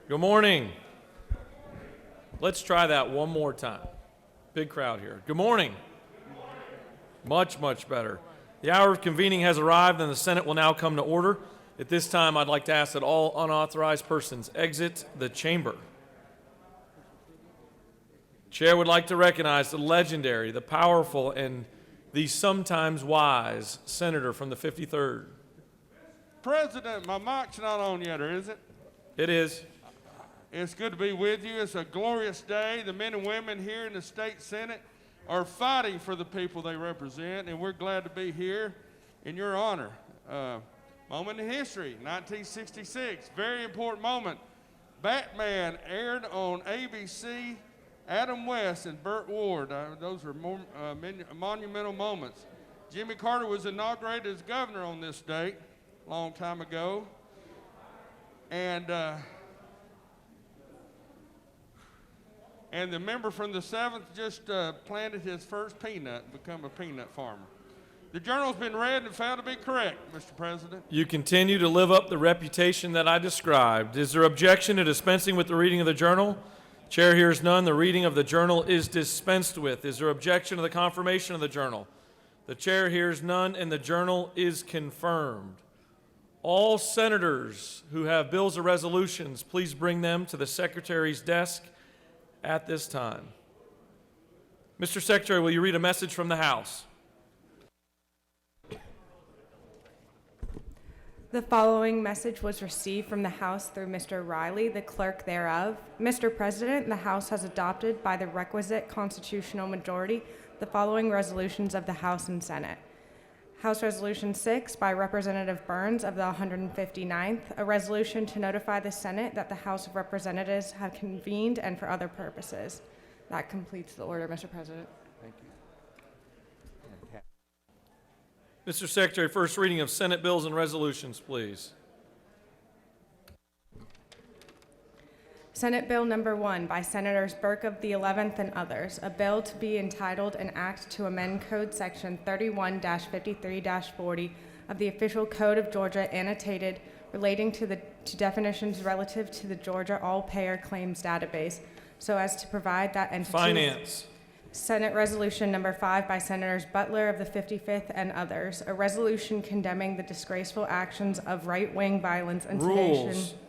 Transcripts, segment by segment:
Good morning. Let's try that one more time. Big crowd here. Good morning. Much, much better. The hour of convening has arrived and the Senate will now come to order. At this time, I'd like to ask that all unauthorized persons exit the chamber. Chair would like to recognize the legendary, the powerful, and the sometimes wise senator from the 53rd. President, my mic's not on yet, or is it? It is. It's good to be with you. It's a glorious day. The men and women here in the state Senate are fighting for the people they represent, and we're glad to be here in your honor. Moment in history, 1966, very important moment. Batman aired on ABC, Adam West and Burt Ward. Those are monumental moments. Jimmy Carter was inaugurated as governor on this date a long time ago. And the member from the 7th just planted his first peanut and become a peanut farmer. The journal's been read and found to be correct, Mr. President. You continue to live up the reputation that I described. Is there objection to dispensing with the reading of the journal? Chair hears none. The reading of the journal is dispensed with. Is there objection to the confirmation of the journal? The chair hears none, and the journal is confirmed. All senators who have bills or resolutions, please bring them to the Secretary's desk at this time. Mr. Secretary, will you read a message from the House? The following message was received from the House through Mr. Riley, the clerk thereof. Mr. President, the House has adopted by the requisite constitutional majority the following resolutions of the House and Senate. House Resolution 6 by Representative Burns of the 159th, a resolution to notify the Senate that the House of Representatives have convened and for other purposes. That completes the order, Mr. President. Thank you. Mr. Secretary, first reading of Senate bills and resolutions, please. Senate Bill Number 1 by Senators Burke of the 11th and others, a bill to be entitled an act to amend Code Section 31-53-40 of the Official Code of Georgia annotated relating to definitions relative to the Georgia All-Payer Claims Database so as to provide that entities... Finance. Senate Resolution Number 5 by Senators Butler of the 55th and others, a resolution condemning the disgraceful actions of right-wing violence and Rules. sedation.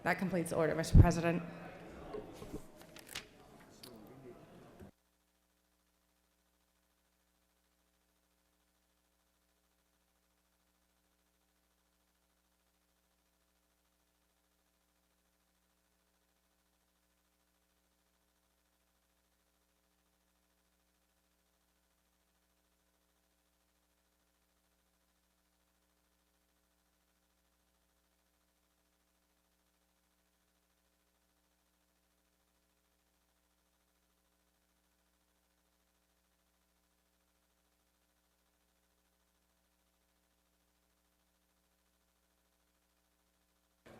That completes the order, Mr. President.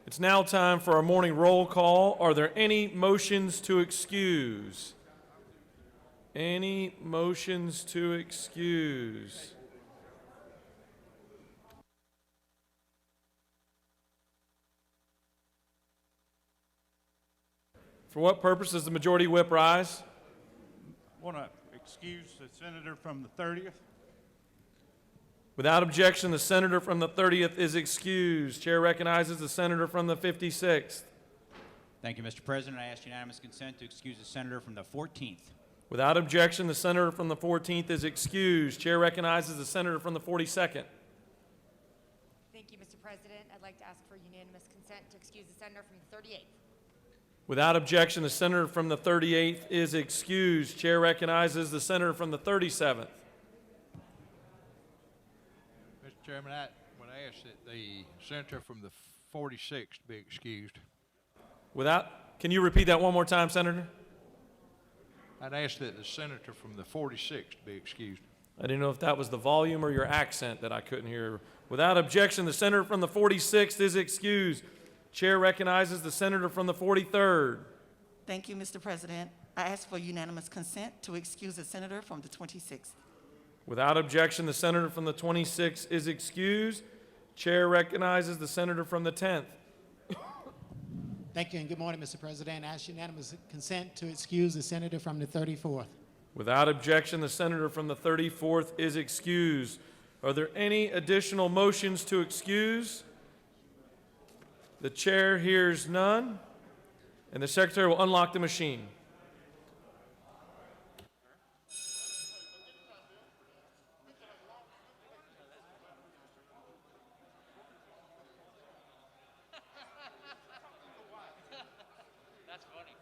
It's now time for our morning roll call. Are there any motions to excuse? Any motions to excuse? For what purpose does the majority whip rise? Want to excuse the senator from the 30th? Without objection, the senator from the 30th is excused. Chair recognizes the senator from the 56th. Thank you, Mr. President. I ask unanimous consent to excuse the senator from the 14th. Without objection, the senator from the 14th is excused. Chair recognizes the senator from the 42nd. Thank you, Mr. President. I'd like to ask for unanimous consent to excuse the senator from the 38th. Without objection, the senator from the 38th is excused. Chair recognizes the senator from the 37th. Mr. Chairman, I would ask that the senator from the 46th be excused. Can you repeat that one more time, Senator? I'd ask that the senator from the 46th be excused. I didn't know if that was the volume or your accent that I couldn't hear. Without objection, the senator from the 46th is excused. Chair recognizes the senator from the 43rd. Thank you, Mr. President. I ask for unanimous consent to excuse the senator from the 26th. Without objection, the senator from the 26th is excused. Chair recognizes the senator from the 10th. Thank you, and good morning, Mr. President. I ask unanimous consent to excuse the senator from the 34th. Without objection, the senator from the 34th is excused. Are there any additional motions to excuse? The chair hears none, and the secretary will unlock the machine. That's funny.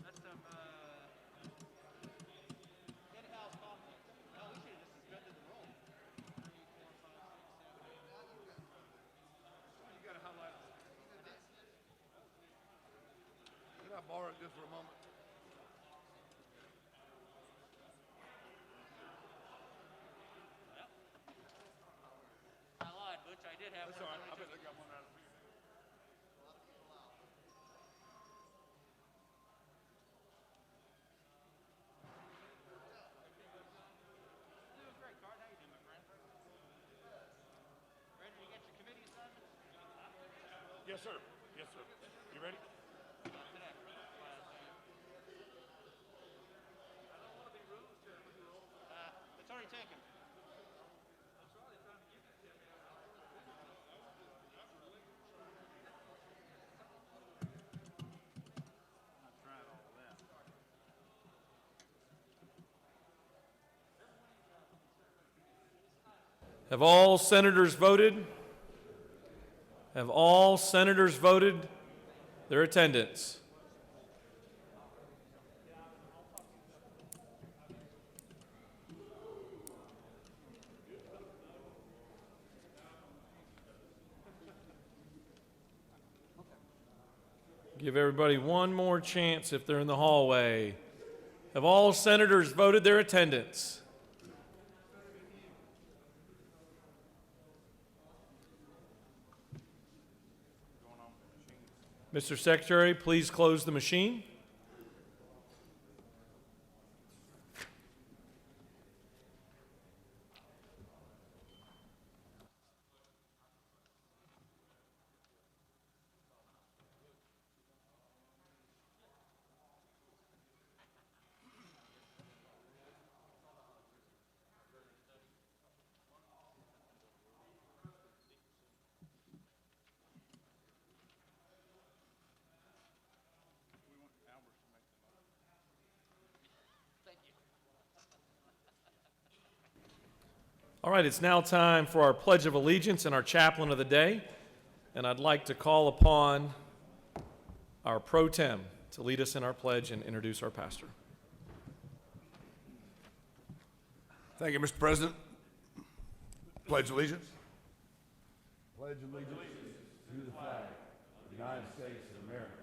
That's some, in-house conflict. No, we should have just suspended the rule. 3, 4, 5, 6, 7, 8. You got to highlight it. Can I borrow it just for a moment? I lied, Butch. I did have That's one. all right. I bet they got one out of here. Doing great, Card. How you doing, my friend? Ready to get your committee assignments? Yes, sir. Yes, sir. You ready? Not today. It's already taken. Have all senators voted? Have all senators voted their attendance? Give everybody one more chance if they're in the hallway. Have all senators voted their attendance? Mr. Secretary, please close the machine. All right, it's now time for our Pledge of Allegiance and our chaplain of the day. And I'd like to call upon our pro tem to lead us in our pledge and introduce our pastor. Thank you, Mr. President. Pledge allegiance. Pledge allegiance to the flag of the United States of America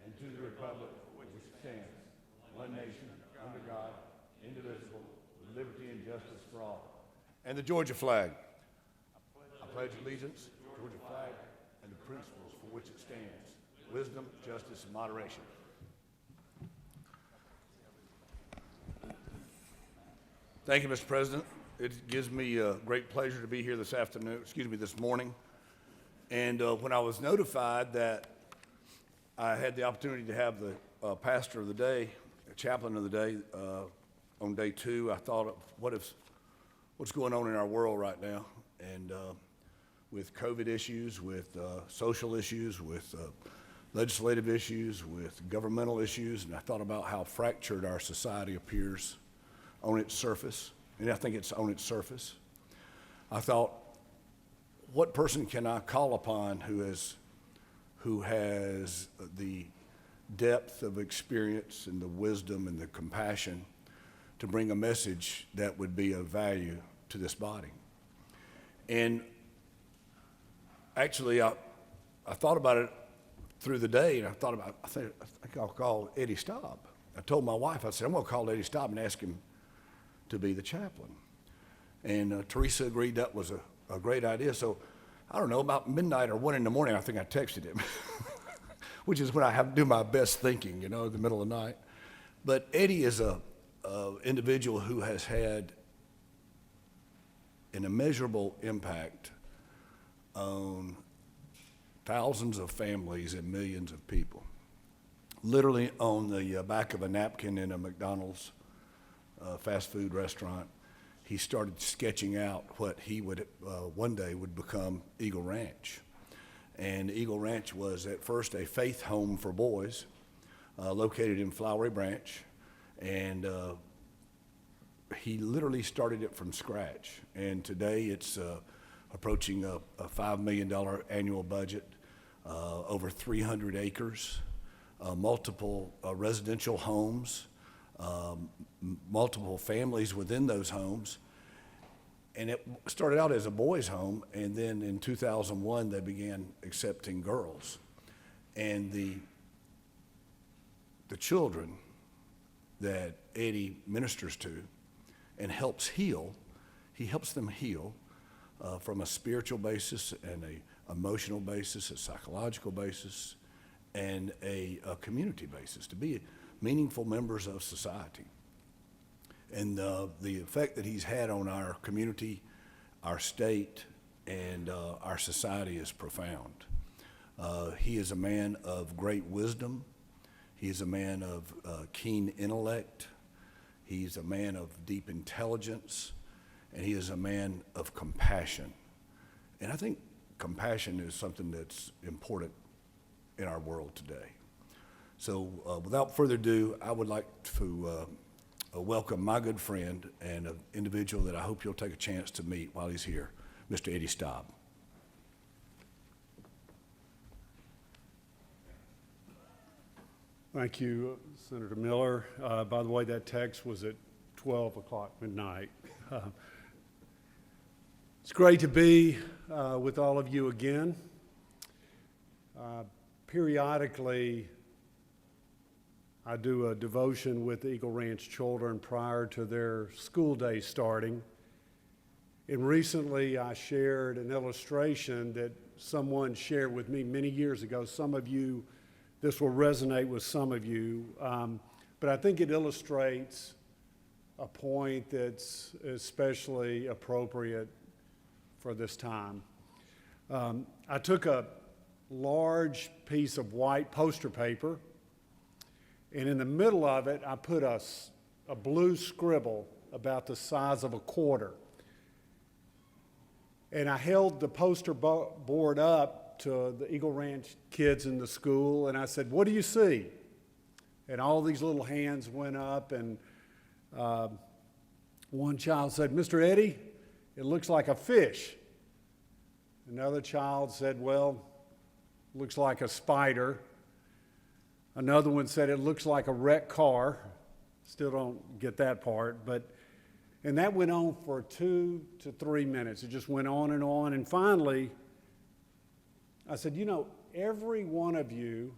and to the republic which stands, one nation, under God, indivisible, with liberty and justice for all. And the Georgia flag. I pledge allegiance to the Georgia flag and the principles for which it stands, wisdom, justice, and moderation. Thank you, Mr. President. It gives me great pleasure to be here this morning. And when I was notified that I had the opportunity to have the pastor of the day, chaplain of the day, on day 2, I thought of what's going on in our world right now, and with COVID issues, with social issues, with legislative issues, with governmental issues, and I thought about how fractured our society appears on its surface, and I think it's on its surface. I thought, what person can I call upon who has the depth of experience and the wisdom and the compassion to bring a message that would be of value to this body? And actually, I thought about it through the day, and I think I'll call Eddie Staub. I told my wife, I said, I'm going to call Eddie Staub and ask him to be the chaplain. And Teresa agreed that was a great idea. So I don't know, about midnight or 1 in the morning, I think I texted him, which is when I have to do my best thinking, in the middle of the night. But Eddie is a individual who has had an immeasurable impact on thousands of families and millions of people. Literally on the back of a napkin in a McDonald's fast food restaurant, he started sketching out what he would one day would become Eagle Ranch. And Eagle Ranch was at first a faith home for boys located in Flowery Branch, and he literally started it from scratch. And today it's approaching a $5 million annual budget, over 300 acres, multiple residential homes, multiple families within those homes. And it started out as a boys' home, and then in 2001 they began accepting girls. And the children that Eddie ministers to and helps heal, he helps them heal from a spiritual basis and a emotional basis, a psychological basis, and a community basis, to be meaningful members of society. And the effect that he's had on our community, our state, and our society is profound. He is a man of great wisdom. He is a man of keen intellect. He's a man of deep intelligence. And he is a man of compassion. And I think compassion is something that's important in our world today. So without further ado, I would like to welcome my good friend and an individual that I hope you'll take a chance to meet while he's here, Mr. Eddie Staub. Thank you, Senator Miller. By the way, that text was at 12 o'clock midnight. It's great to be with all of you again. Periodically, I do a devotion with the Eagle Ranch children prior to their school day starting. And recently I shared an illustration that someone shared with me many years ago. Some of you, this will resonate with some of you, but I think it illustrates a point that's especially appropriate for this time. I took a large piece of white poster paper, and in the middle of it, I put a blue scribble about the size of a quarter. And I held the poster board up to the Eagle Ranch kids in the school, and I said, "What do you see?" And all these little hands went up, and one child said, "Mr. Eddie, it looks like a fish." Another child said, "Well, looks like a spider." Another one said, "It looks like a wrecked car." Still don't get that part, and that went on for 2 to 3 minutes. It just went on, and finally, I said, "You know, every one of you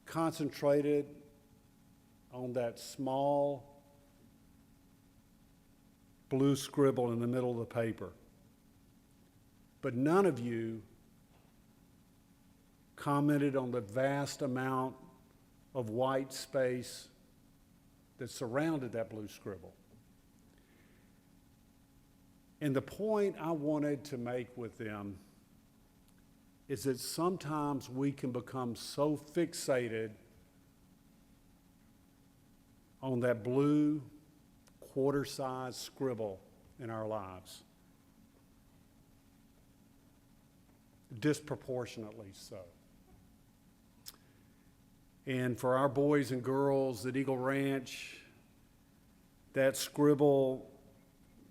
concentrated on that small blue scribble in the middle of the paper, but none of you commented on the vast amount of white space that surrounded that blue scribble." And the point I wanted to make with them is that sometimes we can become so fixated on that blue quarter-size scribble in our lives, disproportionately so. And for our boys and girls at Eagle Ranch, that scribble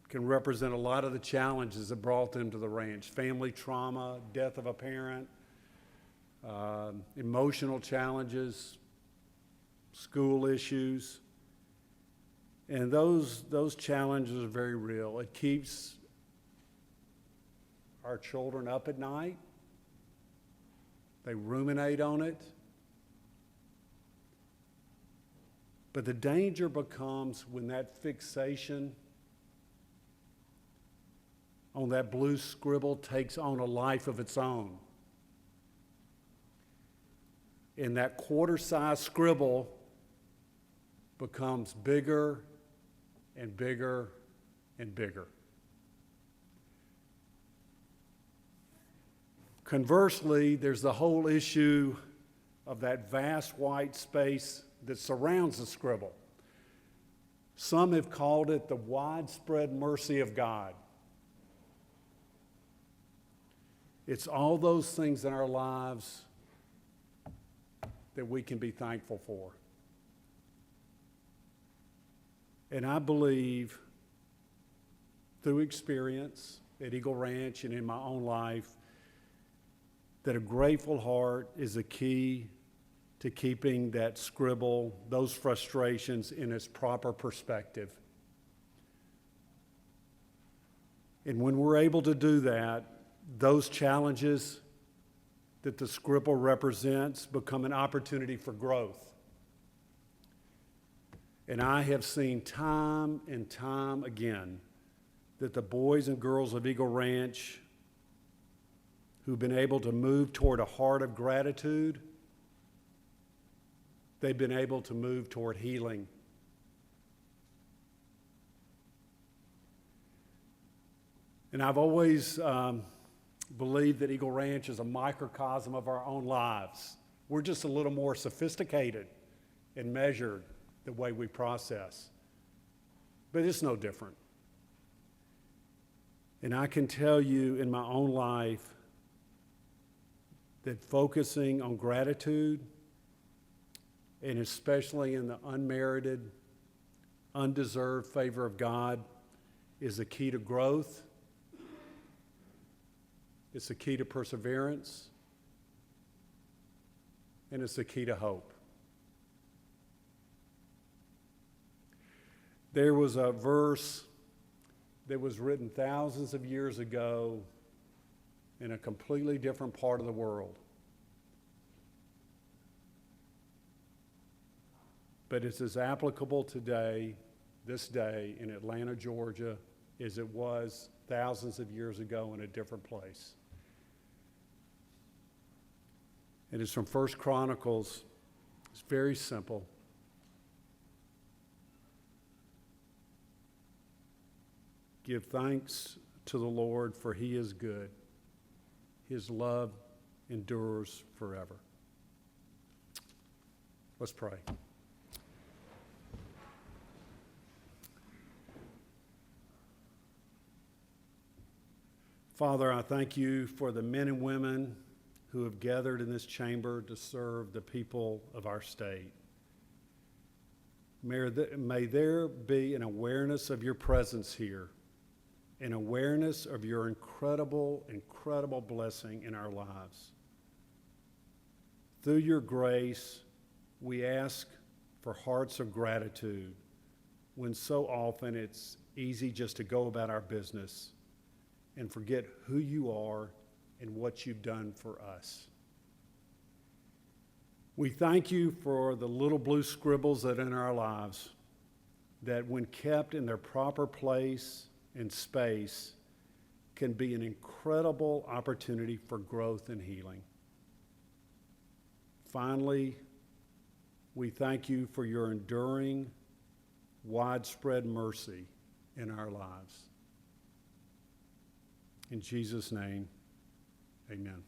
can represent a lot of the challenges that brought them to the ranch: family trauma, death of a parent, emotional challenges, school issues. And those challenges are very real. It keeps our children up at night. They ruminate on it. But the danger becomes when that fixation on that blue scribble takes on a life of its own. And that quarter-size scribble becomes bigger and bigger and bigger. Conversely, there's the whole issue of that vast white space that surrounds the scribble. Some have called it the widespread mercy of God. It's all those things in our lives that we can be thankful for. And I believe through experience at Eagle Ranch and in my own life that a grateful heart is a key to keeping that scribble, those frustrations in its proper perspective. And when we're able to do that, those challenges that the scribble represents become an opportunity for growth. And I have seen time and time again that the boys and girls of Eagle Ranch who've been able to move toward a heart of gratitude, they've been able to move toward healing. And I've always believed that Eagle Ranch is a microcosm of our own lives. We're just a little more sophisticated and measured the way we process. But it's no different. And I can tell you in my own life that focusing on gratitude, and especially in the unmerited, undeserved favor of God, is a key to growth. It's a key to perseverance. And it's a key to hope. There was a verse that was written thousands of years ago in a completely different part of the world. But it's as applicable today, this day, in Atlanta, Georgia, as it was thousands of years ago in a different place. And it's from 1 Chronicles. It's very simple. Give thanks to the Lord, for he is good. His love endures forever. Let's pray. Father, I thank you for the men and women who have gathered in this chamber to serve the people of our state. May there be an awareness of your presence here, an awareness of your incredible, incredible blessing in our lives. Through your grace, we ask for hearts of gratitude when so often it's easy just to go about our business and forget who you are and what you've done for us. We thank you for the little blue scribbles that are in our lives, that when kept in their proper place and space, can be an incredible opportunity for growth and healing. Finally, we thank you for your enduring, widespread mercy in our lives. In Jesus' name, amen.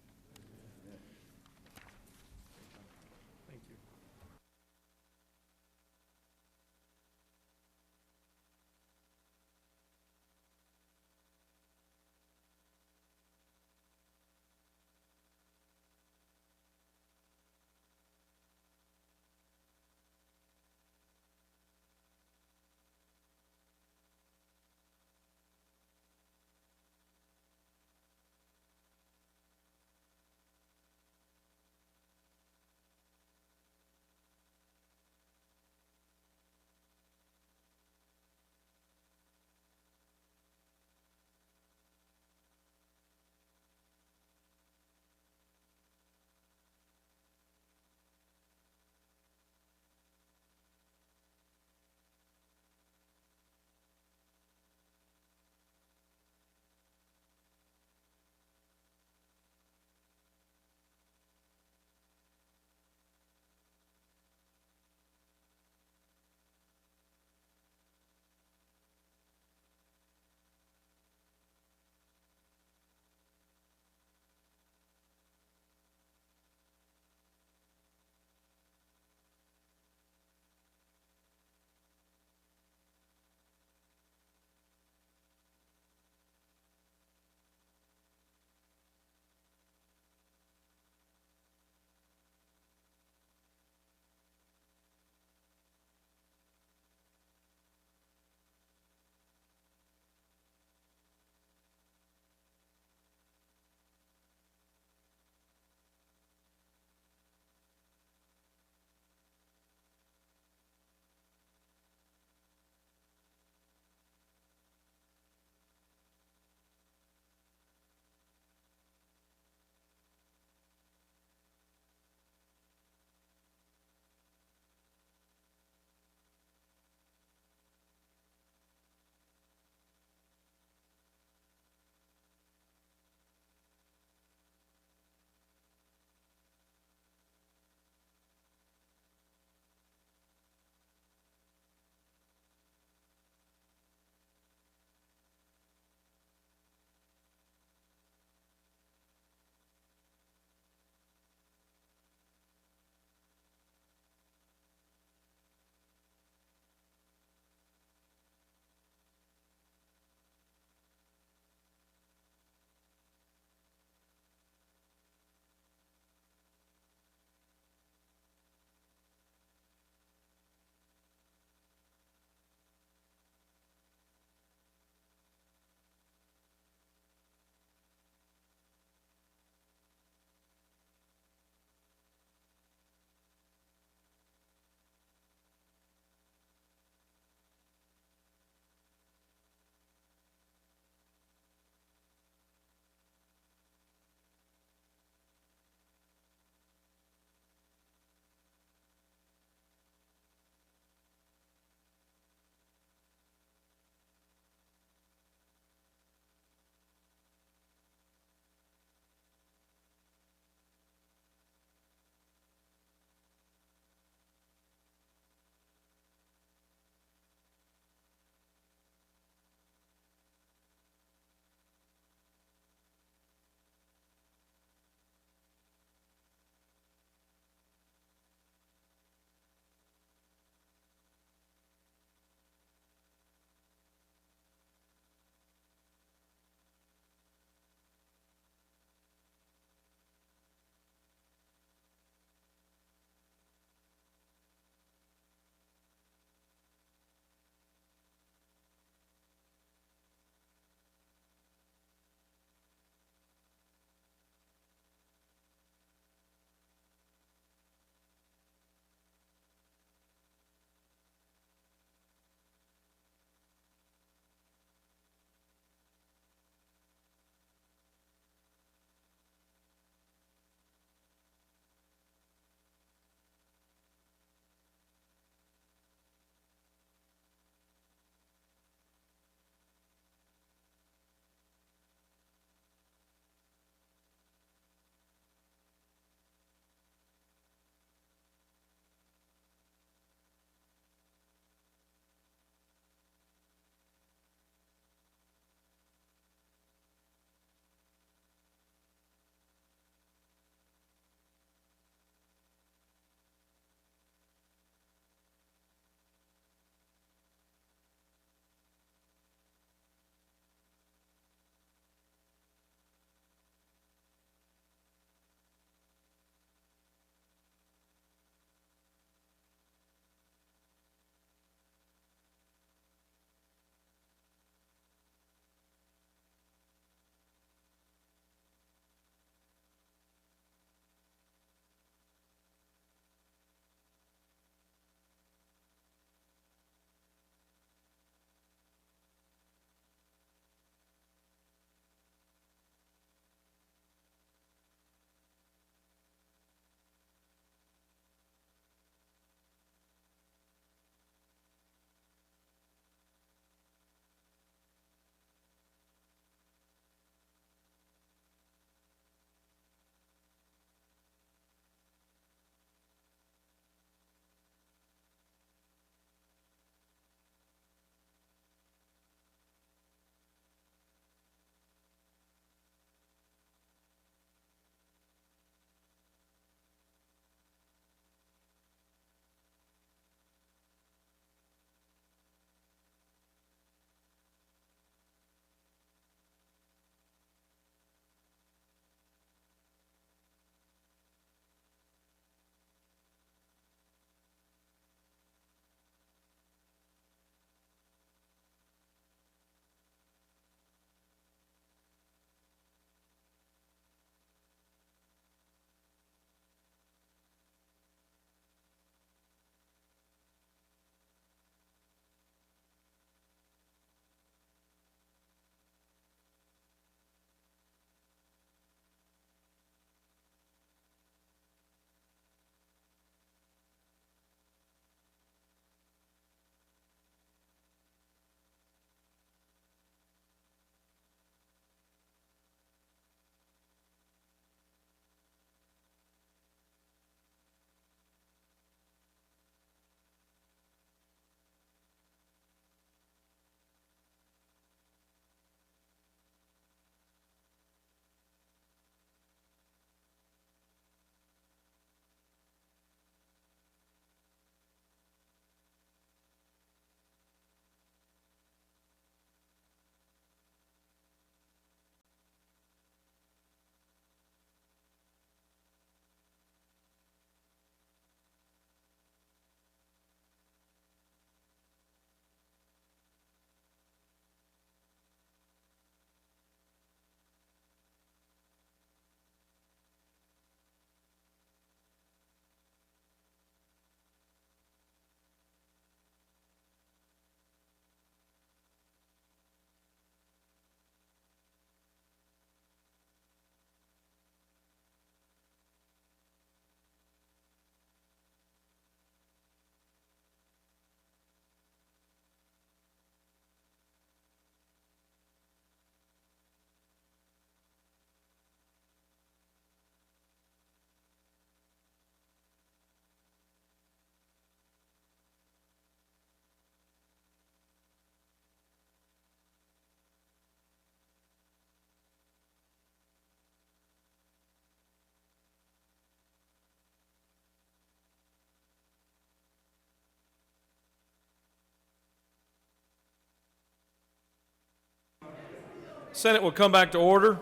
Senate will come back to order.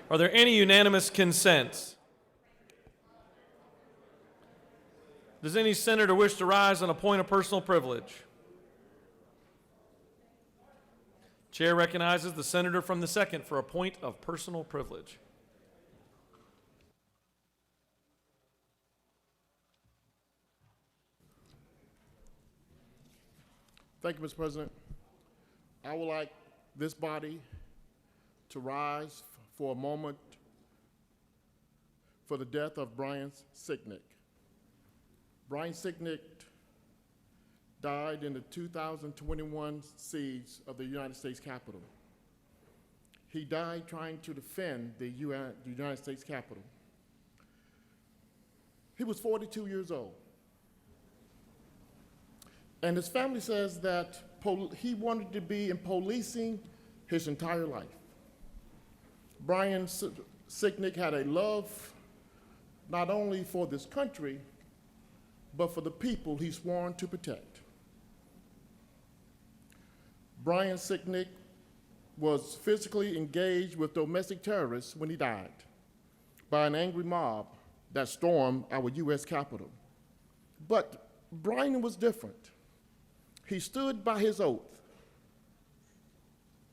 Are there any unanimous consents? Does any senator wish to rise on a point of personal privilege? Chair recognizes the senator from the 2nd for a point of personal privilege. Thank you, Mr. President. I would like this body to rise for a moment for the death of Brian Sicknick. Brian Sicknick died in the 2021 siege of the United States Capitol. He died trying to defend the United States Capitol. He was 42 years old. And his family says that he wanted to be in policing his entire life. Brian Sicknick had a love not only for this country, but for the people he sworn to protect. Brian Sicknick was physically engaged with domestic terrorists when he died by an angry mob that stormed our U.S. Capitol. But Brian was different. He stood by his oath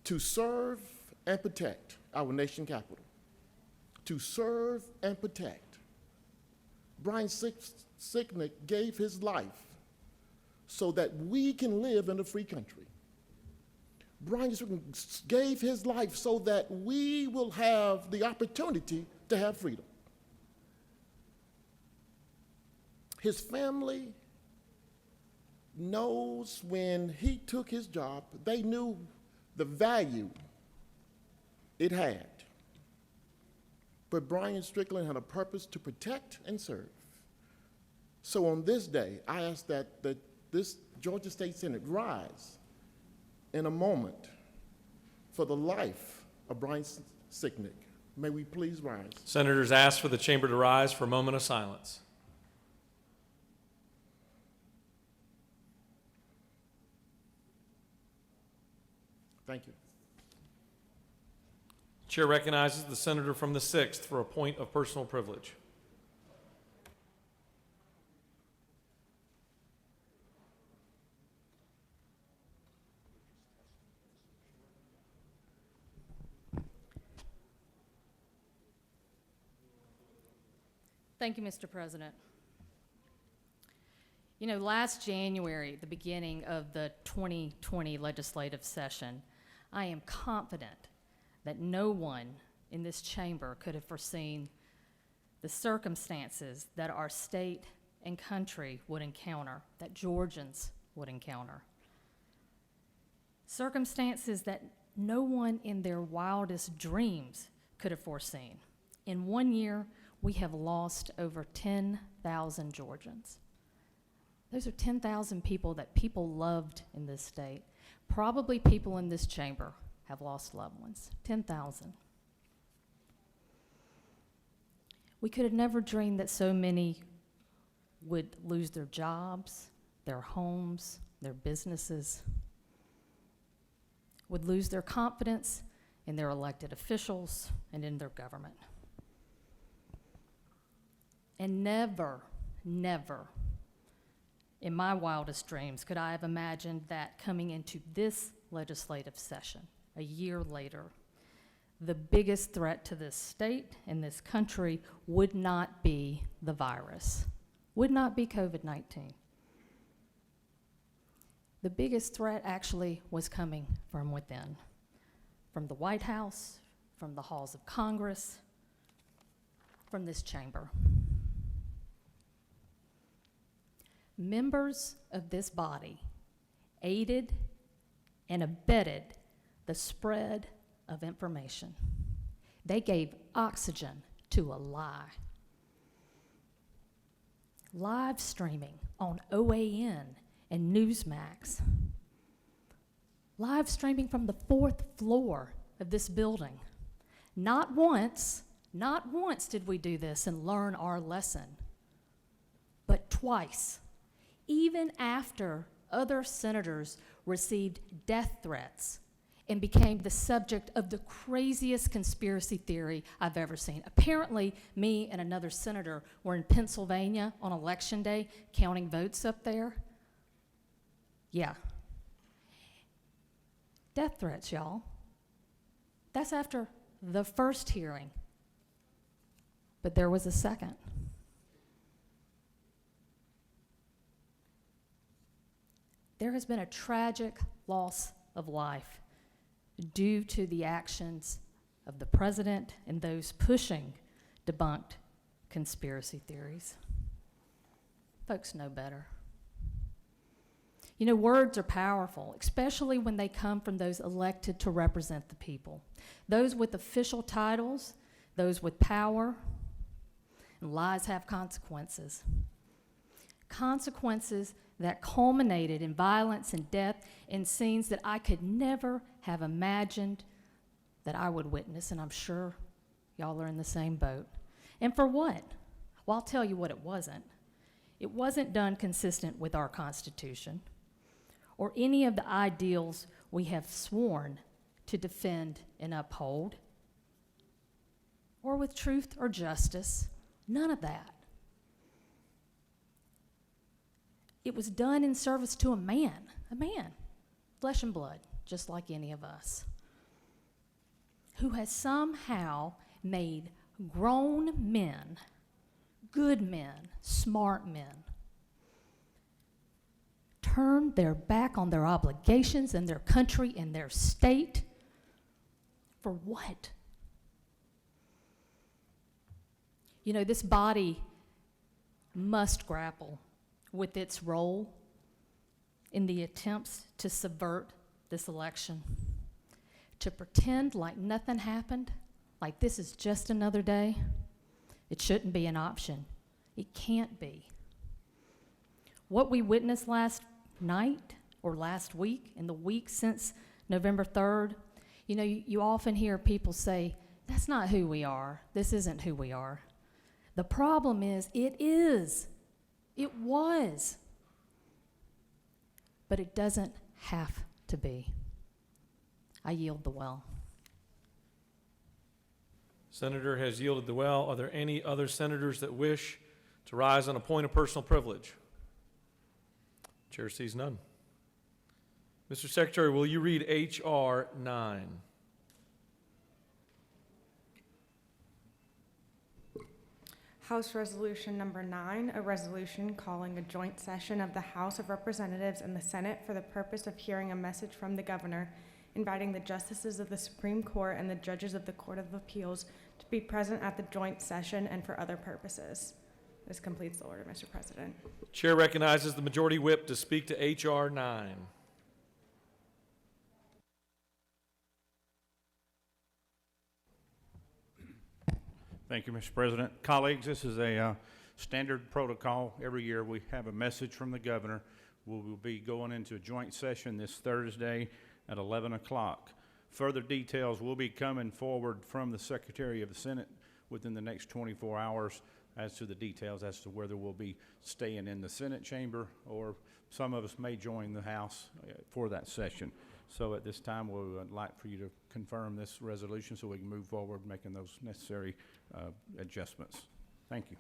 to serve and protect our nation capital. To serve and protect. Brian Sicknick gave his life so that we can live in a free country. Brian Sicknick gave his life so that we will have the opportunity to have freedom. His family knows when he took his job, they knew the value it had. But Brian Strickland had a purpose to protect and serve. So on this day, I ask that this Georgia State Senate rise in a moment for the life of Brian Sicknick. May we please rise. Senators ask for the chamber to rise for a moment of silence. Thank you. Chair recognizes the senator from the 6th for a point of personal privilege. Thank you, Mr. President. You know, last January, the beginning of the 2020 legislative session, I am confident that no one in this chamber could have foreseen the circumstances that our state and country would encounter, that Georgians would encounter. Circumstances that no one in their wildest dreams could have foreseen. In 1 year, we have lost over 10,000 Georgians. Those are 10,000 people that people loved in this state. Probably people in this chamber have lost loved ones. 10,000. We could have never dreamed that so many would lose their jobs, their homes, their businesses, would lose their confidence in their elected officials and in their government. And never, never in my wildest dreams could I have imagined that coming into this legislative session, a year later, the biggest threat to this state and this country would not be the virus, would not be COVID-19. The biggest threat actually was coming from within, from the White House, from the halls of Congress, from this chamber. Members of this body aided and abetted the spread of information. They gave oxygen to a lie. Live streaming on OAN and Newsmax. Live streaming from the 4th floor of this building. Not once did we do this and learn our lesson, but twice. Even after other senators received death threats and became the subject of the craziest conspiracy theory I've ever seen. Apparently, me and another senator were in Pennsylvania on Election Day counting votes up there. Yeah. Death threats, y'all. That's after the first hearing. But there was a second. There has been a tragic loss of life due to the actions of the president and those pushing debunked conspiracy theories. Folks know better. You know, words are powerful, especially when they come from those elected to represent the people. Those with official titles, those with power, and lies have consequences. Consequences that culminated in violence and death in scenes that I could never have imagined that I would witness, and I'm sure y'all are in the same boat. And for what? Well, I'll tell you what it wasn't. It wasn't done consistent with our Constitution or any of the ideals we have sworn to defend and uphold, or with truth or justice. None of that. It was done in service to a man, flesh and blood, just like any of us, who has somehow made grown men, good men, smart men, turn their back on their obligations and their country and their state. For what? You know, this body must grapple with its role in the attempts to subvert this election, to pretend like nothing happened, like this is just another day. It shouldn't be an option. It can't be. What we witnessed last night or last week, in the week since November 3rd, you know, you often hear people say, that's not who we are. This isn't who we are. The problem is, it is. It was. But it doesn't have to be. I yield the well. Senator has yielded the well. Are there any other senators that wish to rise on a point of personal privilege? Chair sees none. Mr. Secretary, will you read H.R. 9? House Resolution Number 9, a resolution calling a joint session of the House of Representatives and the Senate for the purpose of hearing a message from the governor, inviting the justices of the Supreme Court and the judges of the Court of Appeals to be present at the joint session and for other purposes. This completes the order, Mr. President. Chair recognizes the Majority Whip to speak to H.R. 9. Thank you, Mr. President. Colleagues, this is a standard protocol. Every year we have a message from the governor. We will be going into a joint session this Thursday at 11 o'clock. Further details will be coming forward from the Secretary of the Senate within the next 24 hours as to the details as to whether we'll be staying in the Senate chamber or some of us may join the House for that session. So at this time, we would like for you to confirm this resolution so we can move forward making those necessary adjustments. Thank you.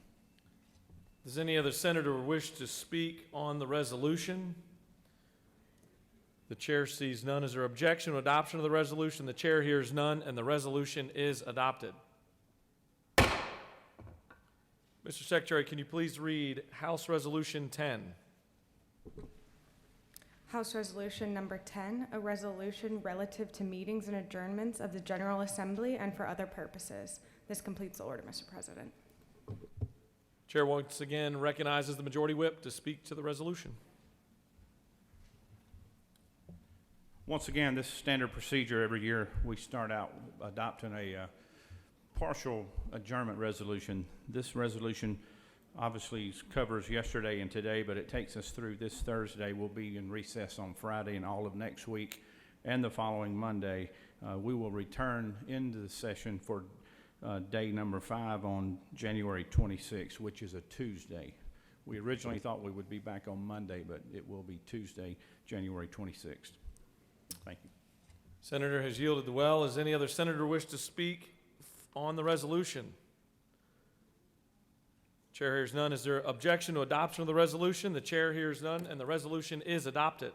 Does any other senator wish to speak on the resolution? The chair sees none. Is there objection to adoption of the resolution? The chair hears none, and the resolution is adopted. Mr. Secretary, can you please read House Resolution 10? House Resolution Number 10, a resolution relative to meetings and adjournments of the General Assembly and for other purposes. This completes the order, Mr. President. Chair once again recognizes the Majority Whip to speak to the resolution. Once again, this is standard procedure. Every year we start out adopting a partial adjournment resolution. This resolution obviously covers yesterday and today, but it takes us through this Thursday. We'll be in recess on Friday and all of next week and the following Monday. We will return into the session for day number 5 on January 26th, which is a Tuesday. We originally thought we would be back on Monday, but it will be Tuesday, January 26th. Thank you. Senator has yielded the well. Does any other senator wish to speak on the resolution? Chair hears none. Is there objection to adoption of the resolution? The chair hears none, and the resolution is adopted.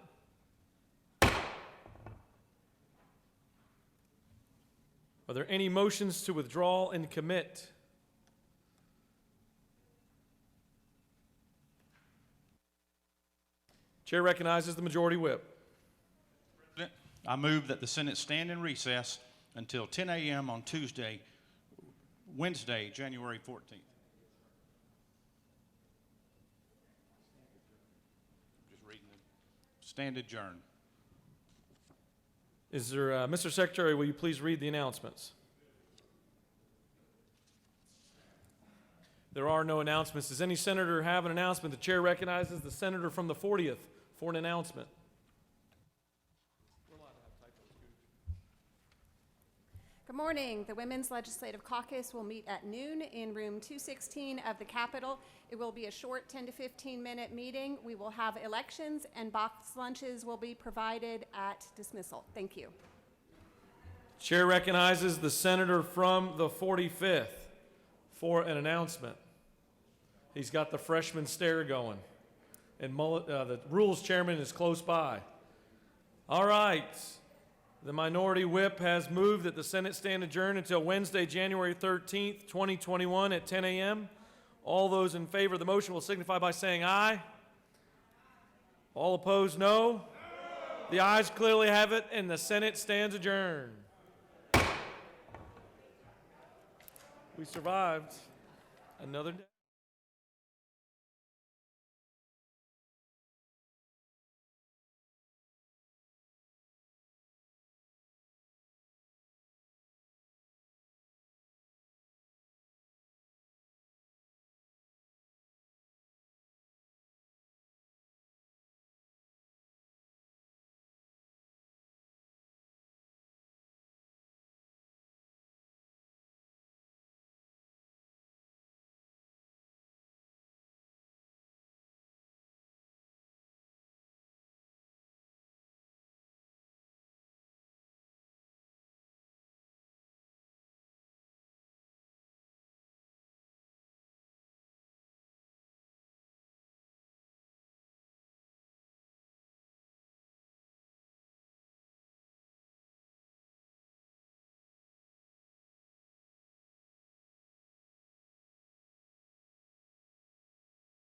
Are there any motions to withdraw and commit? Chair recognizes the majority whip. I move that the Senate stand in recess until 10 a.m. on Wednesday, January 14th. Just reading it. Stand adjourned. Is there, Mr. Secretary, will you please read the announcements? There are no announcements. Does any senator have an announcement? The chair recognizes the senator from the 40th for an announcement. Good morning. The Women's Legislative Caucus will meet at noon in room 216 of the Capitol. It will be a short 10 to 15 minute meeting. We will have elections and box lunches will be provided at dismissal. Thank you. Chair recognizes the senator from the 45th for an announcement. He's got the freshman stare going, and the rules chairman is close by. All right. The minority whip has moved that the Senate stand adjourned until Wednesday, January 13th, 2021 at 10 a.m. All those in favor of the motion will signify by saying aye. All opposed, no. The ayes clearly have it, and the Senate stands adjourned. We survived another day.